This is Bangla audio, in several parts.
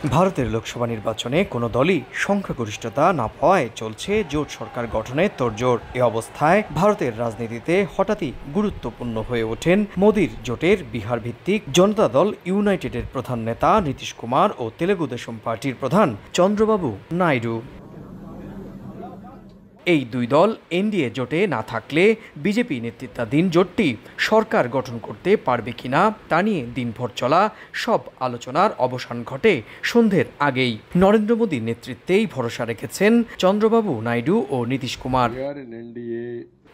ভারতের লোকসভা নির্বাচনে কোনো দলই সংখ্যাগরিষ্ঠতা না পাওয়ায় চলছে জোট সরকার গঠনের তোড়জোড়। এ অবস্থায় ভারতের রাজনীতিতে হঠাৎই গুরুত্বপূর্ণ হয়ে ওঠেন মোদির জোটের বিহার ভিত্তিক জনতা দল ইউনাইটেডের প্রধান নেতা নীতিশ কুমার ও তেলেগু দেশম পার্টির প্রধান চন্দ্রবাবু নাইডু। এই দুই দল এনডিএ জোটে না থাকলে বিজেপি নেতৃত্বাধীন জোটটি সরকার গঠন করতে পারবে কিনা তা নিয়ে দিনভর চলা সব আলোচনার অবসান ঘটে সন্ধ্যের আগেই। নরেন্দ্র মোদীর নেতৃত্বেই ভরসা রেখেছেন চন্দ্রবাবু নাইডু ও নীতিশ কুমার।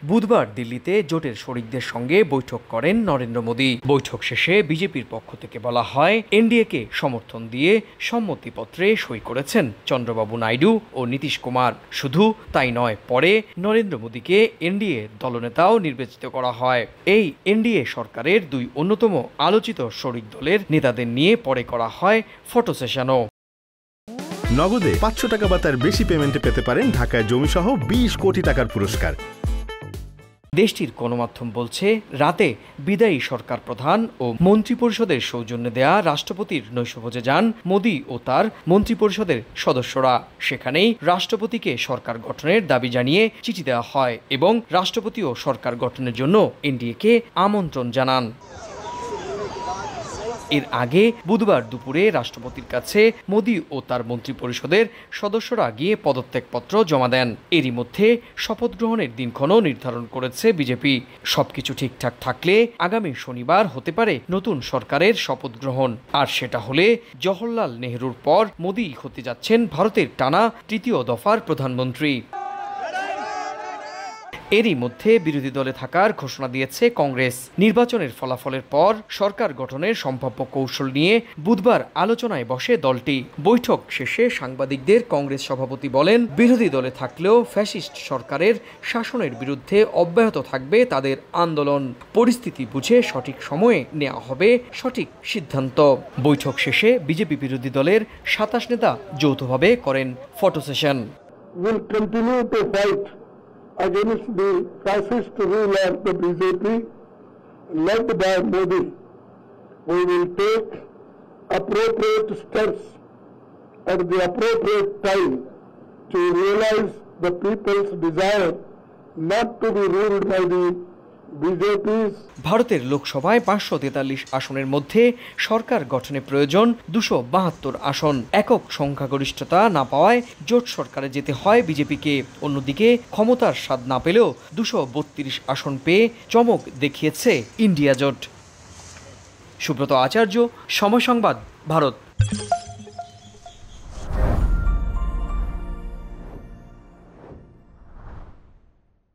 বুধবার দিল্লিতে জোটের শরিকদের সঙ্গে বৈঠক করেন নরেন্দ্র মোদী। বৈঠক শেষে বিজেপির পক্ষ থেকে বলা হয়, এনডিএকে সমর্থন দিয়ে সম্মতিপত্রে সই করেছেন চন্দ্রবাবু নাইডু ও নীতিশ কুমার। শুধু তাই নয়, পরে নরেন্দ্র মোদীকে এনডিএ দলনেতাও নির্বাচিত করা হয়। এই এনডিএ সরকারের দুই অন্যতম আলোচিত শরিক দলের নেতাদের নিয়ে পরে করা হয় ফটো সেশনও। নগদে 500 টাকা বা তার বেশি পেমেন্টে পেতে পারেন ঢাকায় জমিসহ 20 কোটি টাকার পুরস্কার। দেশটির গণমাধ্যম বলছে, রাতে বিদায়ী সরকার প্রধান ও মন্ত্রিপরিষদের সৌজন্যে দেয়া রাষ্ট্রপতির নৈশভোজে যান মোদী ও তার মন্ত্রিপরিষদের সদস্যরা। সেখানেই রাষ্ট্রপতিকে সরকার গঠনের দাবি জানিয়ে চিঠি দেওয়া হয় এবং রাষ্ট্রপতিও সরকার গঠনের জন্য এনডিএকে আমন্ত্রণ জানান। এর আগে বুধবার দুপুরে রাষ্ট্রপতির কাছে মোদী ও তার মন্ত্রিপরিষদের সদস্যরা গিয়ে পদত্যাগপত্র জমা দেন। এরই মধ্যে শপথ গ্রহণের দিনক্ষণও নির্ধারণ করেছে বিজেপি। সবকিছু ঠিকঠাক থাকলে আগামী শনিবার হতে পারে নতুন সরকারের শপথ গ্রহণ। আর সেটা হলে জওহরলাল নেহরুর পর মোদী হতে যাচ্ছেন ভারতের টানা তৃতীয় দফার প্রধানমন্ত্রী। এরই মধ্যে বিরোধী দলে থাকার ঘোষণা দিয়েছে কংগ্রেস। নির্বাচনের ফলাফলের পর সরকার গঠনের সম্ভাব্য কৌশল নিয়ে বুধবার আলোচনায় বসে দলটি। বৈঠক শেষে সাংবাদিকদের কংগ্রেস সভাপতি বলেন, বিরোধী দলে থাকলেও ফ্যাসিস্ট সরকারের শাসনের বিরুদ্ধে অব্যাহত থাকবে তাদের আন্দোলন। পরিস্থিতি বুঝে সঠিক সময়ে নেওয়া হবে সঠিক সিদ্ধান্ত। বৈঠক শেষে বিজেপি বিরোধী দলের 27 নেতা যৌথভাবে করেন photo session. Against the fascist rule of the BJP led by Modi, we will take appropriate steps at the appropriate time to realize the people's desire not to be ruled by the BJP's. ভারতের লোকসভায় 543 আসনের মধ্যে সরকার গঠনে প্রয়োজন 272 আসন। একক সংখ্যাগরিষ্ঠতা না পাওয়ায় জোট সরকারে যেতে হয় বিজেপিকে। অন্যদিকে ক্ষমতার স্বাদ না পেলেও 232 আসন পেয়ে চমক দেখিয়েছে ইন্ডিয়া জোট। সুব্রত আচার্য, সময় সংবাদ, ভারত।